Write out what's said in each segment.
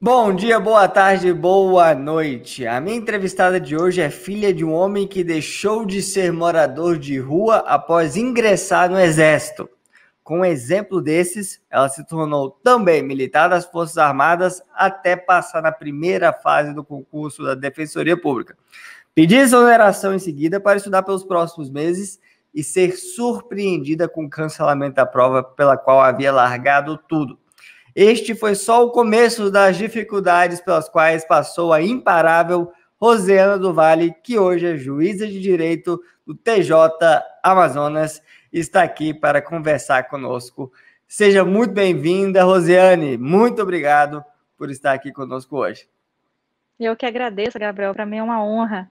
Bom dia, boa tarde, boa noite. A minha entrevistada de hoje é filha de um homem que deixou de ser morador de rua após ingressar no Exército. Com um exemplo desses, ela se tornou também militar das Forças Armadas até passar na primeira fase do concurso da Defensoria Pública. Pedi exoneração em seguida para estudar pelos próximos meses e ser surpreendida com o cancelamento da prova pela qual havia largado tudo. Este foi só o começo das dificuldades pelas quais passou a imparável Rosiana do Vale, que hoje é juíza de direito do TJ Amazonas, e está aqui para conversar conosco. Seja muito bem-vinda, Rosiane. Muito obrigado por estar aqui conosco hoje. Eu que agradeço, Gabriel. Para mim é uma honra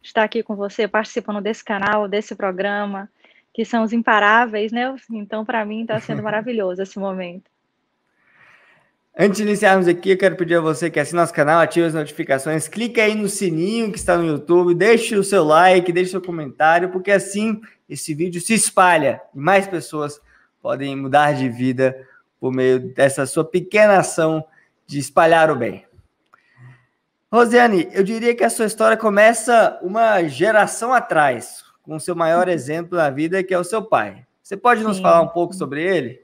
estar aqui com você, participando desse canal, desse programa, que são os imparáveis, né? Então, para mim, está sendo maravilhoso esse momento. Antes de iniciarmos aqui, eu quero pedir a você que assine nosso canal, ative as notificações, clique aí no sininho que está no YouTube, deixe o seu like, deixe o seu comentário, porque assim esse vídeo se espalha e mais pessoas podem mudar de vida por meio dessa sua pequena ação de espalhar o bem. Rosiane, eu diria que a sua história começa uma geração atrás, com o seu maior exemplo na vida, que é o seu pai. Você pode nos falar um pouco sobre ele?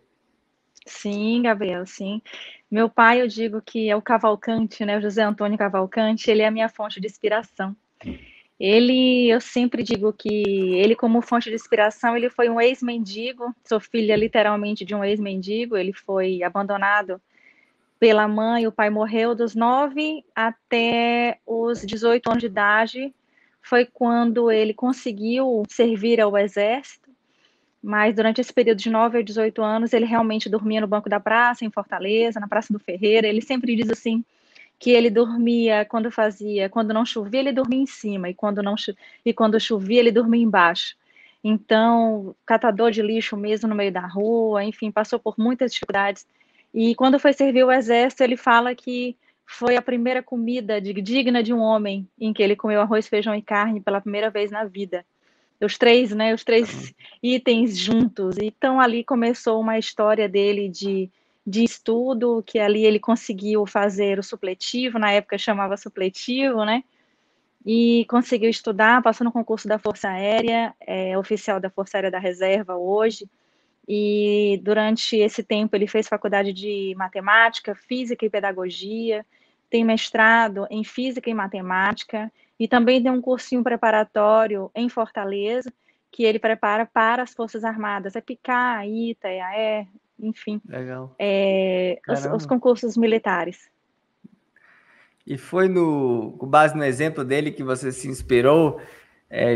Sim, Gabriel, sim. Meu pai, eu digo que é o Cavalcante, né? O José Antônio Cavalcante, ele é a minha fonte de inspiração. Eu sempre digo que ele, como fonte de inspiração, ele foi um ex-mendigo. Sou filha, literalmente, de um ex-mendigo. Ele foi abandonado pela mãe. O pai morreu dos 9 até os 18 anos de idade. Foi quando ele conseguiu servir ao exército. Mas durante esse período de 9 a 18 anos, ele realmente dormia no banco da praça, em Fortaleza, na Praça do Ferreira. Ele sempre diz assim, que ele dormia quando não chovia, ele dormia em cima, e quando chovia, ele dormia embaixo. Então, catador de lixo mesmo no meio da rua, enfim, passou por muitas dificuldades. E quando foi servir o exército, ele fala que foi a primeira comida digna de um homem, em que ele comeu arroz, feijão e carne pela primeira vez na vida. Os três, né, os três itens juntos. Então, ali começou uma história dele de estudo, que ali ele conseguiu fazer o supletivo, na época chamava supletivo, né? E conseguiu estudar, passou no concurso da Força Aérea, oficial da Força Aérea da Reserva hoje. E durante esse tempo ele fez faculdade de matemática, física e pedagogia, tem mestrado em física e matemática, e também tem um cursinho preparatório em Fortaleza, que ele prepara para as Forças Armadas, é PICAR, ITA, EAE, enfim, Legal. os concursos militares. E foi com base no exemplo dele que você se inspirou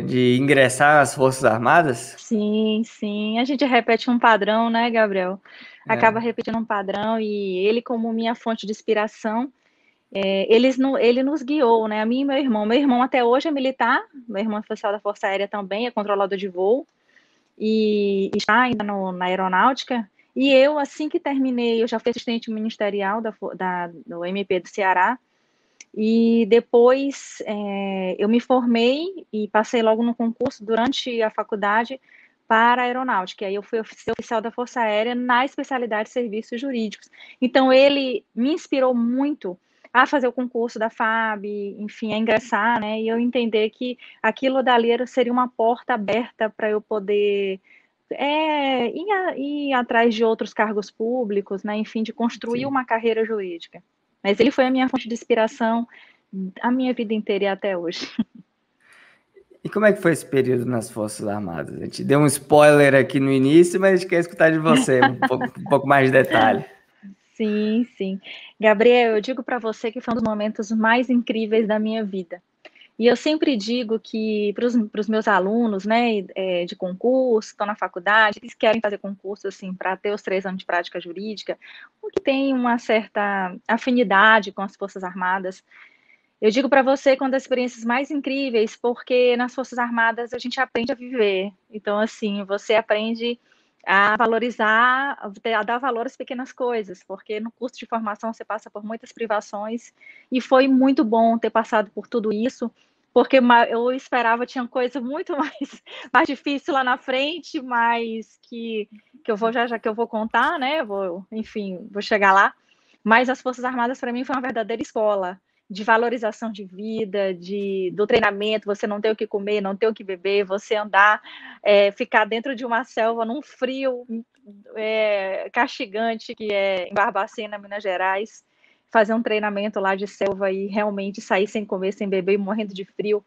de ingressar nas Forças Armadas? Sim, sim. A gente repete um padrão, né, Gabriel? Acaba É. repetindo um padrão e ele, como minha fonte de inspiração, ele nos guiou, né? A mim e meu irmão. Meu irmão até hoje é militar, meu irmão é oficial da Força Aérea também, é controlador de voo e está ainda na aeronáutica. E eu, assim que terminei, eu já fui assistente ministerial do MP do Ceará. E depois eu me formei e passei logo no concurso durante a faculdade para a aeronáutica. Aí eu fui oficial da Força Aérea na especialidade de serviços jurídicos. Então ele me inspirou muito a fazer o concurso da FAB, enfim, a ingressar, né? E eu entender que aquilo dali seria uma porta aberta para eu poder ir atrás de outros cargos públicos, né? Enfim, de construir Sim. uma carreira jurídica. Mas ele foi a minha fonte de inspiração a minha vida inteira e até hoje. E como é que foi esse período nas Forças Armadas? A gente deu um spoiler aqui no início, mas a gente quer escutar de você um pouco mais de detalhe. Sim, sim. Gabriel, eu digo para você que foi um dos momentos mais incríveis da minha vida. E eu sempre digo que para os meus alunos, né, de concurso, estão na faculdade, eles querem fazer concurso, assim, para ter os 3 anos de prática jurídica, ou que tem uma certa afinidade com as Forças Armadas. Eu digo para você que uma das experiências mais incríveis, porque nas Forças Armadas a gente aprende a viver. Então, assim, você aprende a valorizar, a dar valor às pequenas coisas, porque no curso de formação você passa por muitas privações, e foi muito bom ter passado por tudo isso, porque eu esperava, tinha coisa muito mais difícil lá na frente, mas que eu vou já que eu vou contar, né? Enfim, vou chegar lá. Mas as Forças Armadas, para mim, foi uma verdadeira escola de valorização de vida, do treinamento, você não ter o que comer, não ter o que beber, você andar, ficar dentro de uma selva num frio castigante, que é em Barbacena, Minas Gerais, fazer um treinamento lá de selva e realmente sair sem comer, sem beber, morrendo de frio.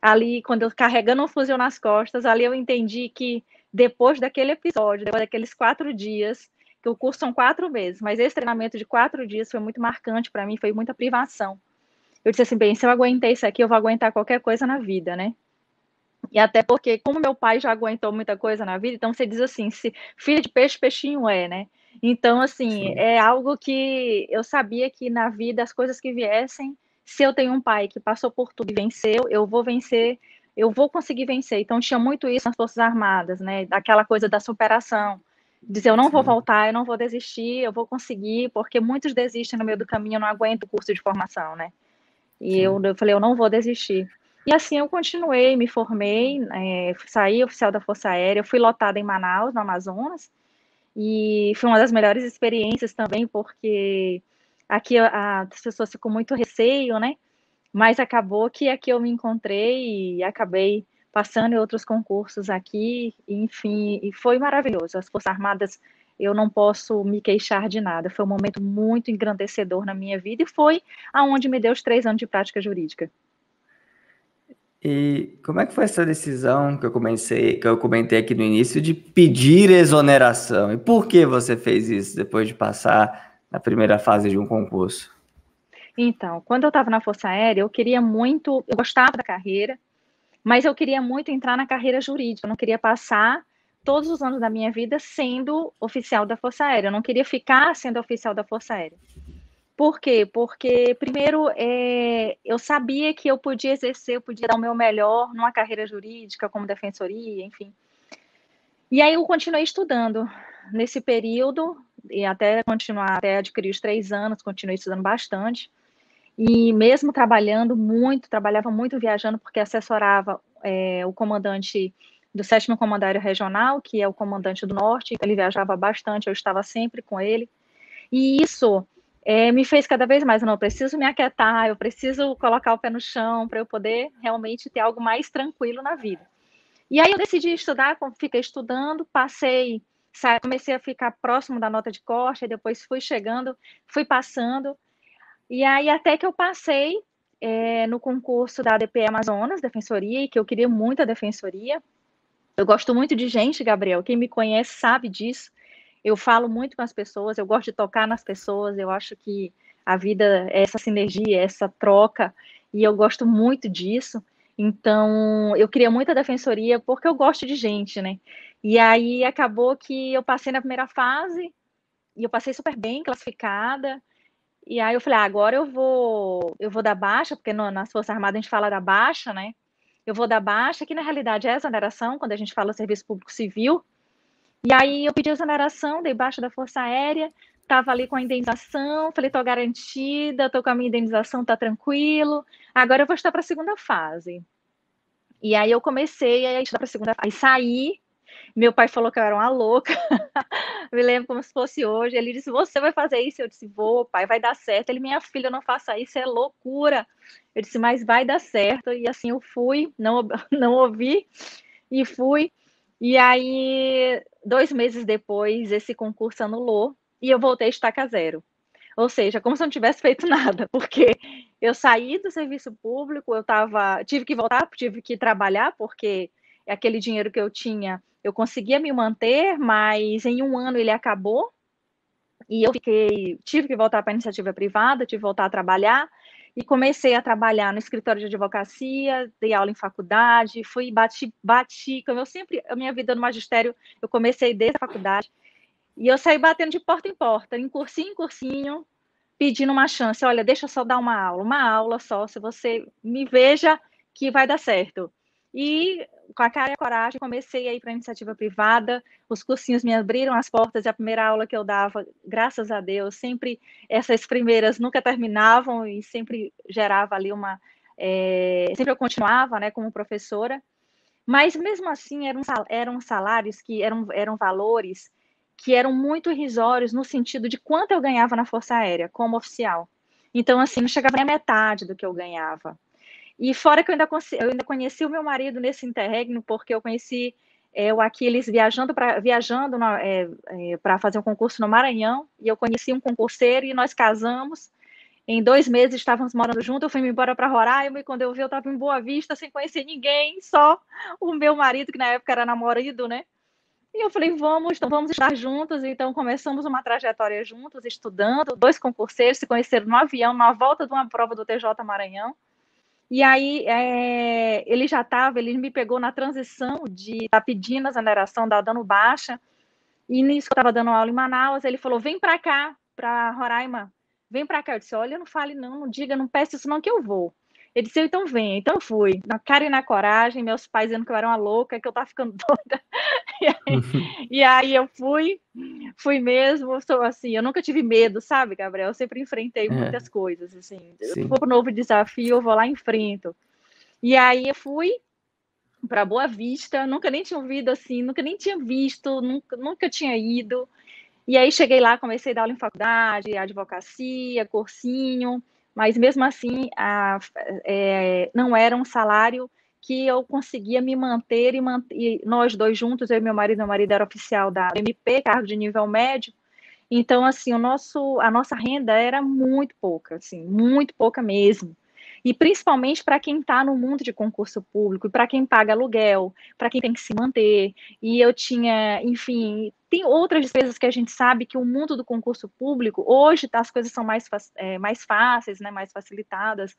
Ali, quando eu carregando um fuzil nas costas, ali eu entendi que depois daquele episódio, depois daqueles 4 dias, que o curso são 4 meses, mas esse treinamento de 4 dias foi muito marcante para mim, foi muita privação. Eu disse assim, bem, se eu aguentei isso aqui, eu vou aguentar qualquer coisa na vida, né? E até porque, como meu pai já aguentou muita coisa na vida, então você diz assim, se filho de peixe, peixinho é, né? Então, assim, Sim, é algo que eu sabia que na vida, as coisas que viessem, se eu tenho um pai que passou por tudo e venceu, eu vou vencer, eu vou conseguir vencer. Então, tinha muito isso nas Forças Armadas, né? Daquela coisa da superação. Dizer, eu não vou sim, voltar, eu não vou desistir, eu vou conseguir, porque muitos desistem no meio do caminho, eu não aguento o curso de formação, né? E sim. eu falei, eu não vou desistir. E assim eu continuei, me formei, saí oficial da Força Aérea, fui lotada em Manaus, no Amazonas, e foi uma das melhores experiências também, porque aqui as pessoas ficam muito receio, né? Mas acabou que aqui eu me encontrei e acabei passando em outros concursos aqui, enfim, e foi maravilhoso. As Forças Armadas, eu não posso me queixar de nada. Foi um momento muito engrandecedor na minha vida e foi aonde me deu os 3 anos de prática jurídica. E como é que foi essa decisão que eu comentei aqui no início de pedir exoneração? E por que você fez isso depois de passar na primeira fase de um concurso? Então, quando eu estava na Força Aérea, eu queria muito, eu gostava da carreira, mas eu queria muito entrar na carreira jurídica, eu não queria passar todos os anos da minha vida sendo oficial da Força Aérea, eu não queria ficar sendo oficial da Força Aérea. Por quê? Porque, primeiro, eu sabia que eu podia exercer, eu podia dar o meu melhor numa carreira jurídica, como defensoria, enfim. E aí eu continuei estudando nesse período, e até continuar, até adquirir os 3 anos, continuei estudando bastante. E mesmo trabalhando muito, trabalhava muito viajando, porque assessorava o comandante do 7º Comandário Regional, que é o comandante do Norte, ele viajava bastante, eu estava sempre com ele. E isso me fez cada vez mais, não, eu preciso me aquietar, eu preciso colocar o pé no chão para eu poder realmente ter algo mais tranquilo na vida. E aí eu decidi estudar, fiquei estudando, comecei a ficar próximo da nota de corte, depois fui chegando, fui passando, e aí até que eu passei no concurso da ADP Amazonas, Defensoria, e que eu queria muito a Defensoria. Eu gosto muito de gente, Gabriel, quem me conhece sabe disso. Eu falo muito com as pessoas, eu gosto de tocar nas pessoas, eu acho que a vida é essa sinergia, essa troca, e eu gosto muito disso. Então, eu queria muito a defensoria porque eu gosto de gente, né? E aí acabou que eu passei na primeira fase e eu passei super bem, classificada. E aí eu falei, agora eu vou dar baixa, porque nas Forças Armadas a gente fala da baixa, né? Eu vou dar baixa, que na realidade é exoneração, quando a gente fala serviço público civil. E aí eu pedi exoneração, dei baixa da Força Aérea, estava ali com a indenização, falei, estou garantida, estou com a minha indenização, está tranquilo, agora eu vou estar para a segunda fase. E aí eu comecei a estudar para a segunda fase, aí saí, meu pai falou que eu era uma louca, me lembro como se fosse hoje, ele disse, você vai fazer isso? Eu disse, vou, pai, vai dar certo. Ele, minha filha, não faça isso, é loucura. Eu disse, mas vai dar certo, e assim eu fui, não ouvi, e fui, e aí, 2 meses depois, esse concurso anulou e eu voltei a estaca zero. Ou seja, como se eu não tivesse feito nada, porque eu saí do serviço público, tive que voltar, tive que trabalhar, porque aquele dinheiro que eu tinha, eu conseguia me manter, mas em 1 ano ele acabou, e eu tive que voltar para a iniciativa privada, tive que voltar a trabalhar, e comecei a trabalhar no escritório de advocacia, dei aula em faculdade, bati, como eu sempre, a minha vida no magistério, eu comecei desde a faculdade, e eu saí batendo de porta em cursinho, pedindo uma chance, olha, deixa eu só dar uma aula só, se você me veja que vai dar certo. E com a cara e a coragem, comecei a ir para a iniciativa privada, os cursinhos me abriram as portas, e a primeira aula que eu dava, graças a Deus, sempre, essas primeiras nunca terminavam, e sempre gerava ali sempre eu continuava, né, como professora, mas mesmo assim eram salários eram valores que eram muito irrisórios no sentido de quanto eu ganhava na Força Aérea, como oficial. Então, assim, não chegava nem a metade do que eu ganhava. E fora que eu ainda conheci o meu marido nesse interregno, porque eu conheci o Aquiles viajando para fazer um concurso no Maranhão, e eu conheci um concurseiro e nós casamos. Em 2 meses estávamos morando juntos, eu fui embora para Roraima, e quando eu vi, eu estava em Boa Vista, sem conhecer ninguém, só o meu marido, que na época era namorado, né? E eu falei, então vamos estar juntos. Então começamos uma trajetória juntos, estudando. 2 concurseiros se conheceram no avião, na volta de uma prova do TJ Maranhão. E aí ele me pegou na transição de estar pedindo a exoneração, dando baixa. E nisso que eu estava dando aula em Manaus, ele falou, vem para cá, para Roraima, vem para cá. Eu disse, olha, não fale não, não diga, não peça isso não que eu vou. Ele disse, então vem. Então eu fui, na cara e na coragem, meus pais dizendo que eu era uma louca, que eu estava ficando doida. E aí eu fui mesmo, sou assim, eu nunca tive medo, sabe, Gabriel? Eu sempre enfrentei muitas coisas, assim. Se for um novo desafio, eu vou lá e enfrento. E aí eu fui para Boa Vista, nunca nem tinha ouvido assim, nunca nem tinha visto, nunca tinha ido. E aí cheguei lá, comecei a dar aula em faculdade, advocacia, cursinho, mas mesmo assim não era um salário que eu conseguia me manter e nós dois juntos, eu e meu marido era oficial da MP, cargo de nível médio. Então, assim, a nossa renda era muito pouca, assim, muito pouca mesmo. E principalmente para quem está no mundo de concurso público, para quem paga aluguel, para quem tem que se manter. E eu tinha, enfim, tem outras despesas que a gente sabe que o mundo do concurso público, hoje as coisas são mais fáceis, né, mais facilitadas.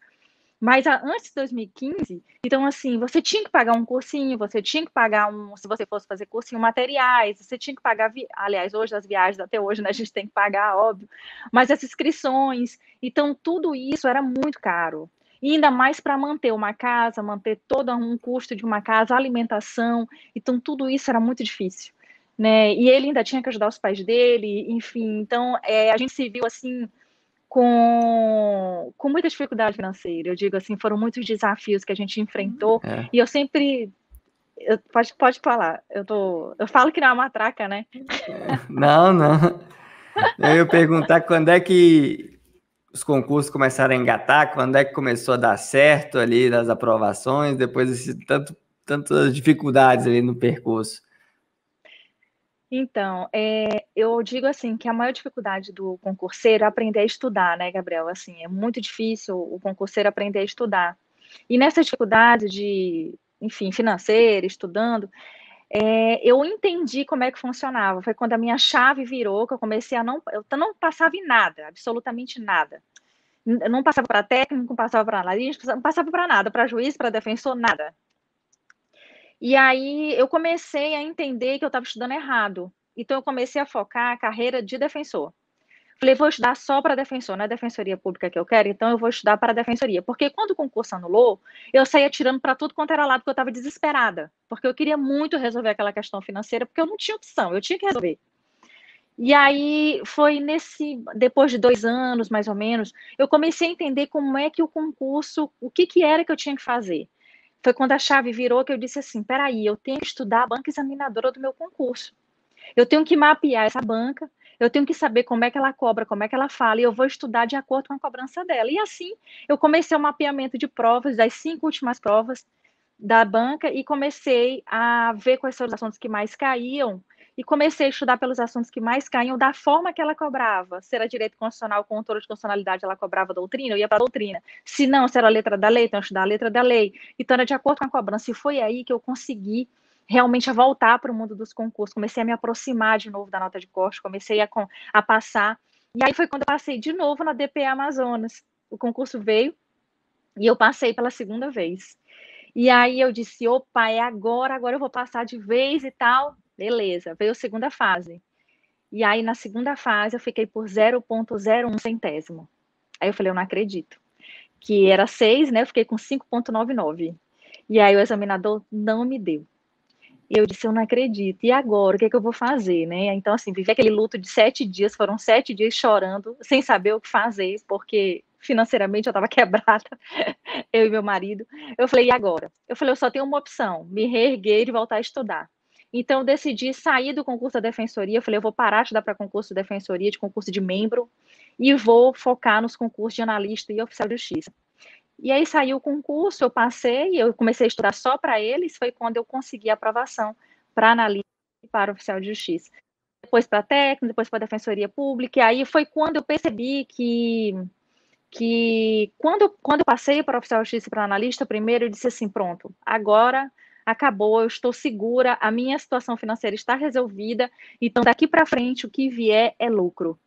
Mas antes de 2015, então assim, você tinha que pagar um cursinho, você tinha que pagar se você fosse fazer cursinho, materiais, você tinha que pagar, aliás, hoje as viagens, até hoje, né, a gente tem que pagar, óbvio, mas as inscrições, então tudo isso era muito caro. E ainda mais para manter uma casa, manter todo um custo de uma casa, alimentação, então tudo isso era muito difícil, né? E ele ainda tinha que ajudar os pais dele, enfim, então a gente se viu assim com muita dificuldade financeira. Eu digo assim, foram muitos desafios que a gente enfrentou, e eu sempre pode falar, eu falo que não é uma matraca, né? Não. Eu ia perguntar quando é que os concursos começaram a engatar, quando é que começou a dar certo ali das aprovações, depois de tantas dificuldades ali no percurso. Então, eu digo assim que a maior dificuldade do concurseiro é aprender a estudar, né, Gabriel? Assim, é muito difícil o concurseiro aprender a estudar. E nessa dificuldade enfim, financeira, estudando, eu entendi como é que funcionava. Foi quando a minha chave virou, que eu comecei eu não passava em nada, absolutamente nada. Não passava para técnico, não passava para analista, não passava para nada, para juiz, para defensor, nada. E aí eu comecei a entender que eu estava estudando errado. Então eu comecei a focar a carreira de defensor. Falei, vou estudar só para defensor, não é defensoria pública que eu quero, então eu vou estudar para defensoria. Porque quando o concurso anulou, eu saía tirando para tudo quanto era lado, porque eu estava desesperada. Porque eu queria muito resolver aquela questão financeira, porque eu não tinha opção, eu tinha que resolver. E aí foi depois de 2 anos, mais ou menos, eu comecei a entender como é que o concurso, o que era que eu tinha que fazer. Foi quando a chave virou que eu disse assim, peraí, eu tenho que estudar a banca examinadora do meu concurso. Eu tenho que mapear essa banca, eu tenho que saber como é que ela cobra, como é que ela fala, e eu vou estudar de acordo com a cobrança dela. E assim, eu comecei o mapeamento de provas, das 5 últimas provas da banca, e comecei a ver quais são os assuntos que mais caíam, e comecei a estudar pelos assuntos que mais caíam da forma que ela cobrava. Se era direito constitucional, controle de constitucionalidade, ela cobrava doutrina, eu ia para a doutrina. Se não, se era a letra da lei, então eu estudava a letra da lei. Então era de acordo com a cobrança. E foi aí que eu consegui realmente voltar para o mundo dos concursos. Comecei a me aproximar de novo da nota de corte, comecei a passar. E aí foi quando eu passei de novo na DPA Amazonas. O concurso veio e eu passei pela segunda vez. E aí eu disse, opa, é agora eu vou passar de vez e tal. Beleza, veio a segunda fase. E aí na segunda fase eu fiquei por 0,01 centésimo. Aí eu falei, eu não acredito. Que era 6, né? Eu fiquei com 5,99. E aí o examinador não me deu. E eu disse, eu não acredito. E agora, o que é que eu vou fazer, né? Então, assim, vivi aquele luto de 7 dias, foram 7 dias chorando, sem saber o que fazer, porque financeiramente eu estava quebrada, eu e meu marido. Eu falei, e agora? Eu falei, eu só tenho uma opção, me reerguer e voltar a estudar. Então, eu decidi sair do concurso da defensoria. Eu falei, eu vou parar de dar para concurso de defensoria, de concurso de membro, e vou focar nos concursos de analista e oficial de justiça. E aí saiu o concurso, eu passei, eu comecei a estudar só para eles, foi quando eu consegui a aprovação para analista e para oficial de justiça. Depois para técnico, depois para defensoria pública, e aí foi quando eu percebi que quando eu passei para oficial de justiça e para analista, primeiro eu disse assim, pronto, agora acabou, eu estou segura, a minha situação financeira está resolvida, então daqui para frente o que vier é lucro.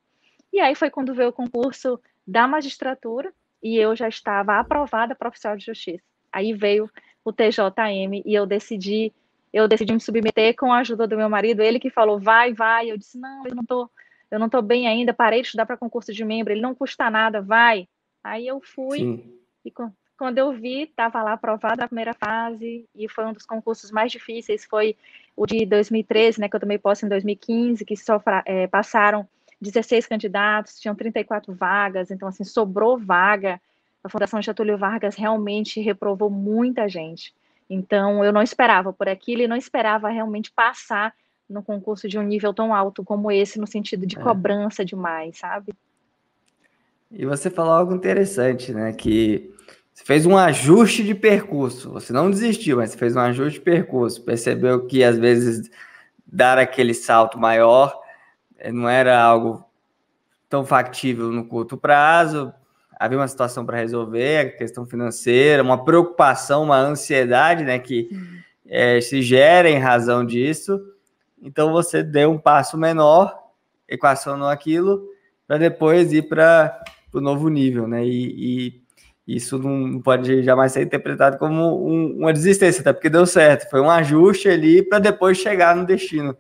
E aí foi quando veio o concurso da magistratura e eu já estava aprovada para oficial de justiça. Aí veio o TJM e eu decidi me submeter com a ajuda do meu marido, ele que falou, vai, eu disse, não, eu não tô bem ainda, parei de estudar para concurso de membro, ele não custa nada, vai. Aí eu fui, Sim. e quando eu vi, estava lá aprovada na primeira fase, e foi um dos concursos mais difíceis, foi o de 2013, né, que eu tomei posse em 2015, que só passaram 16 candidatos, tinham 34 vagas, então, assim, sobrou vaga. A Fundação Getúlio Vargas realmente reprovou muita gente. Então, eu não esperava por aquilo e não esperava realmente passar no concurso de um nível tão alto como esse, no sentido de cobrança demais, sabe? E você falou algo interessante, né? Que você fez um ajuste de percurso. Você não desistiu, mas você fez um ajuste de percurso. Percebeu que, às vezes, dar aquele salto maior não era algo tão factível no curto prazo. Havia uma situação para resolver, a questão financeira, uma preocupação, uma ansiedade, né? Que se gera em razão disso. Então, você deu um passo menor, equacionou aquilo, para depois ir para o novo nível, né? E isso não pode jamais ser interpretado como uma desistência, até porque deu certo. Foi um ajuste ali para depois chegar no destino.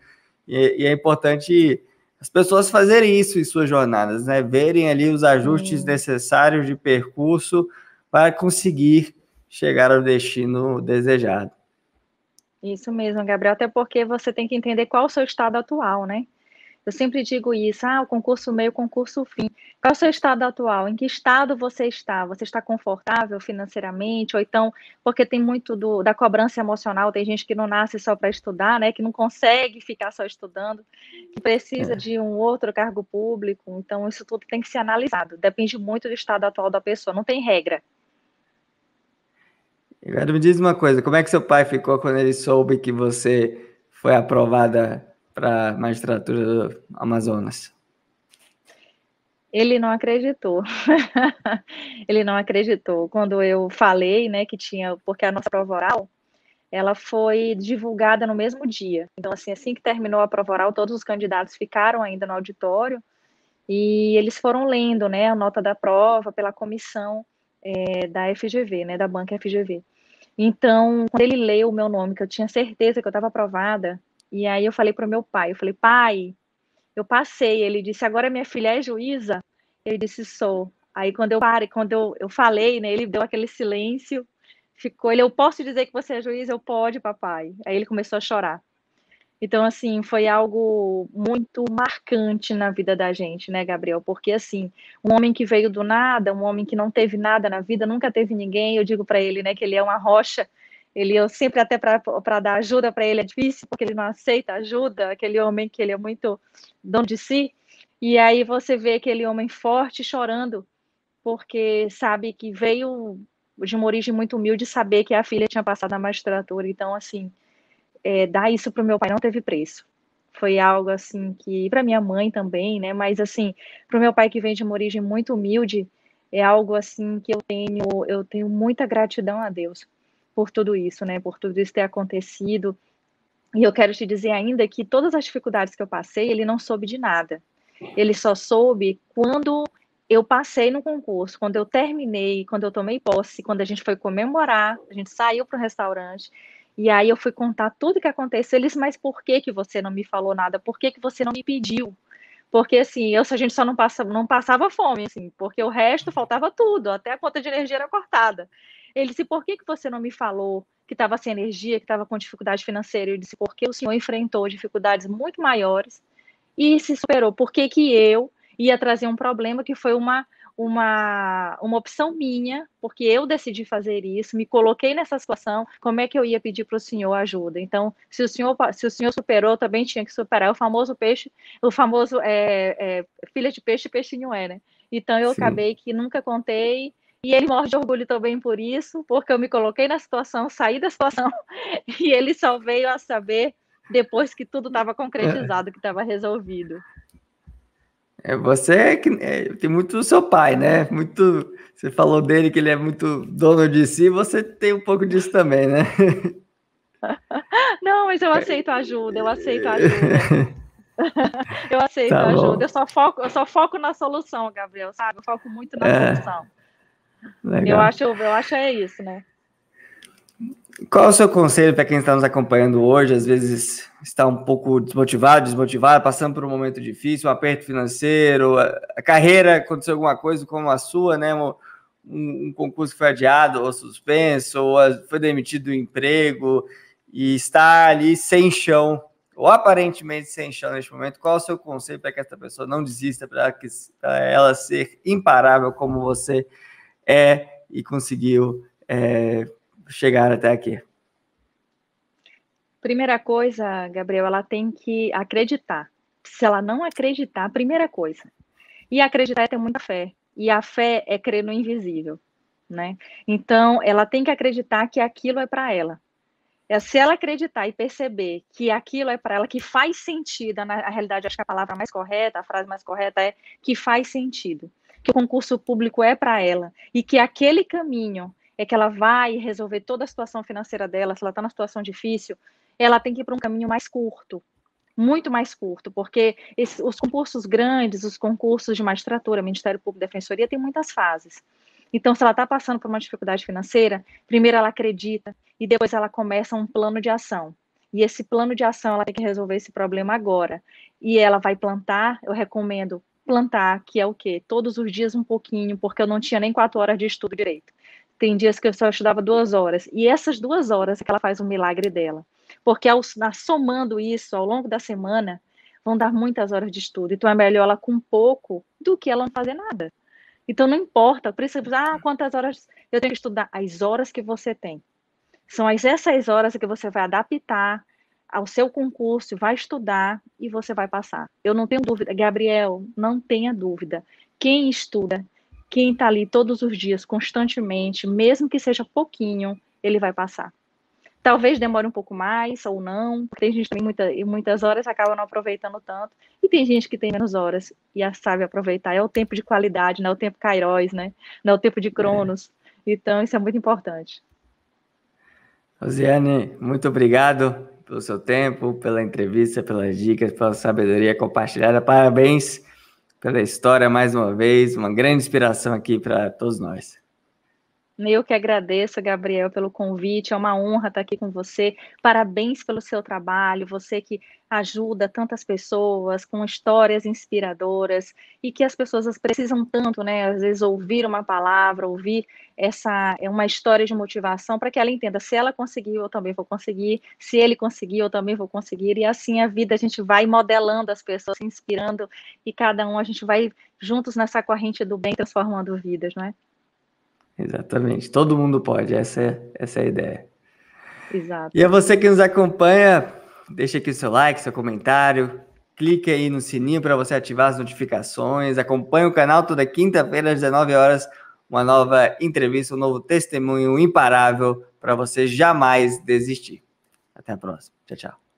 E é importante as pessoas fazerem isso em suas jornadas, né? Verem ali os ajustes necessários de percurso para conseguir chegar ao destino desejado. Isso mesmo, Gabriel, até porque você tem que entender qual o seu estado atual, né? Eu sempre digo isso, o concurso meio, concurso fim. Qual é o seu estado atual? Em que estado você está? Você está confortável financeiramente? Ou então, porque tem muito da cobrança emocional, tem gente que não nasce só para estudar, né? Que não consegue ficar só estudando, que precisa de um outro cargo público. Então, isso tudo tem que ser analisado. Depende muito do estado atual da pessoa, não tem regra. Agora me diz uma coisa, como é que seu pai ficou quando ele soube que você foi aprovada para a magistratura do Amazonas? Ele não acreditou. Ele não acreditou. Quando eu falei, né, que tinha, porque a nossa prova oral, ela foi divulgada no mesmo dia. Então, assim que terminou a prova oral, todos os candidatos ficaram ainda no auditório e eles foram lendo, né, a nota da prova pela comissão da FGV, né, da banca FGV. Então, quando ele leu o meu nome, que eu tinha certeza que eu estava aprovada, e aí eu falei para o meu pai, eu falei, pai, eu passei. Ele disse, agora minha filha é juíza? Ele disse, sou. Aí quando eu falei, né, ele deu aquele silêncio, ficou, eu posso dizer que você é juiz? Eu, pode, papai. Aí ele começou a chorar. Então, assim, foi algo muito marcante na vida da gente, né, Gabriel? Porque, assim, um homem que veio do nada, um homem que não teve nada na vida, nunca teve ninguém, eu digo para ele, né, que ele é uma rocha. Eu sempre até para dar ajuda para ele é difícil, porque ele não aceita ajuda, aquele homem que ele é muito dono de si. E aí você vê aquele homem forte chorando, porque sabe que veio de uma origem muito humilde, saber que a filha tinha passado na magistratura. Então, assim, dar isso para o meu pai não teve preço. Foi algo assim que, para minha mãe também, né? Mas assim, para o meu pai que vem de uma origem muito humilde, é algo assim que eu tenho muita gratidão a Deus por tudo isso, né? Por tudo isso ter acontecido. E eu quero te dizer ainda que todas as dificuldades que eu passei, ele não soube de nada. Ele só soube quando eu passei no concurso, quando eu terminei, quando eu tomei posse, quando a gente foi comemorar, a gente saiu para o restaurante, e aí eu fui contar tudo que aconteceu. Eles, mas por que que você não me falou nada? Por que que você não me pediu? Porque assim, a gente só não passava fome, assim, porque o resto faltava tudo, até a conta de energia era cortada. Ele disse, por que que você não me falou que estava sem energia, que estava com dificuldade financeira? Eu disse, porque o senhor enfrentou dificuldades muito maiores e se superou. Por que que eu ia trazer um problema que foi uma opção minha, porque eu decidi fazer isso, me coloquei nessa situação, como é que eu ia pedir para o senhor ajuda? Então, se o senhor superou, eu também tinha que superar o famoso peixe, o famoso filha de peixe, peixinho é, né? Então, eu acabei que nunca contei, e ele morre de orgulho também por isso, porque eu me coloquei na situação, saí da situação, e ele só veio a saber depois que tudo estava concretizado, que estava resolvido. Você tem muito do seu pai, né? Muito. Você falou dele que ele é muito dono de si, você tem um pouco disso também, né? Não, mas eu aceito ajuda, eu aceito ajuda. Eu aceito Tá ajuda. bom. Eu só foco na solução, Gabriel, sabe? Eu foco muito na solução. Legal. Eu acho é isso, né? Qual é o seu conselho para quem está nos acompanhando hoje? Às vezes está um pouco desmotivado, passando por um momento difícil, um aperto financeiro, a carreira, aconteceu alguma coisa como a sua, né? Um concurso que foi adiado ou suspenso, ou foi demitido do emprego e está ali sem chão, ou aparentemente sem chão neste momento. Qual é o seu conselho para que essa pessoa não desista, para ela ser imparável como você é e conseguiu chegar até aqui? Primeira coisa, Gabriel, ela tem que acreditar. Se ela não acreditar, primeira coisa. E acreditar é ter muita fé. E a fé é crer no invisível, né? Então, ela tem que acreditar que aquilo é para ela. Se ela acreditar e perceber que aquilo é para ela, que faz sentido, na realidade, acho que a palavra mais correta, a frase mais correta é que faz sentido, que o concurso público é para ela, e que aquele caminho é que ela vai resolver toda a situação financeira dela, se ela está numa situação difícil, ela tem que ir para um caminho mais curto, muito mais curto, porque os concursos grandes, os concursos de magistratura, Ministério Público, Defensoria, tem muitas fases. Então, se ela está passando por uma dificuldade financeira, primeiro ela acredita e depois ela começa um plano de ação. E esse plano de ação, ela tem que resolver esse problema agora. E ela vai plantar, eu recomendo plantar, que é o quê? Todos os dias um pouquinho, porque eu não tinha nem 4 horas de estudo direito. Tem dias que eu só estudava 2 horas. E essas 2 horas é que ela faz o milagre dela. Porque somando isso ao longo da semana, vão dar muitas horas de estudo. Então é melhor ela com pouco do que ela não fazer nada. Então, não importa, por isso, quantas horas eu tenho que estudar? As horas que você tem. São essas horas que você vai adaptar ao seu concurso, vai estudar e você vai passar. Eu não tenho dúvida, Gabriel, não tenha dúvida. Quem estuda, quem está ali todos os dias, constantemente, mesmo que seja pouquinho, ele vai passar. Talvez demore um pouco mais ou não, porque tem gente que tem muitas horas acaba não aproveitando tanto, e tem gente que tem menos horas e sabe aproveitar. É o tempo de qualidade, não é o tempo Kairos, né? Não é o tempo de Cronos. Então, isso é muito importante. Rosiane, muito obrigado pelo seu tempo, pela entrevista, pelas dicas, pela sabedoria compartilhada. Parabéns pela história mais uma vez, uma grande inspiração aqui para todos nós. Eu que agradeço, Gabriel, pelo convite. É uma honra estar aqui com você. Parabéns pelo seu trabalho, você que ajuda tantas pessoas com histórias inspiradoras e que as pessoas precisam tanto, né? Às vezes ouvir uma palavra, ouvir uma história de motivação para que ela entenda, se ela conseguiu, eu também vou conseguir, se ele conseguiu, eu também vou conseguir, e assim a vida, a gente vai modelando as pessoas, se inspirando, e cada um a gente vai juntos nessa corrente do bem, transformando vidas, não é? Exatamente, todo mundo pode, essa é a ideia. Exato. E a você que nos acompanha, deixa aqui o seu like, seu comentário, clique aí no sininho para você ativar as notificações, acompanhe o canal toda quinta-feira às 19 horas, uma nova entrevista, um novo testemunho imparável para você jamais desistir. Até a próxima. Tchau, tchau.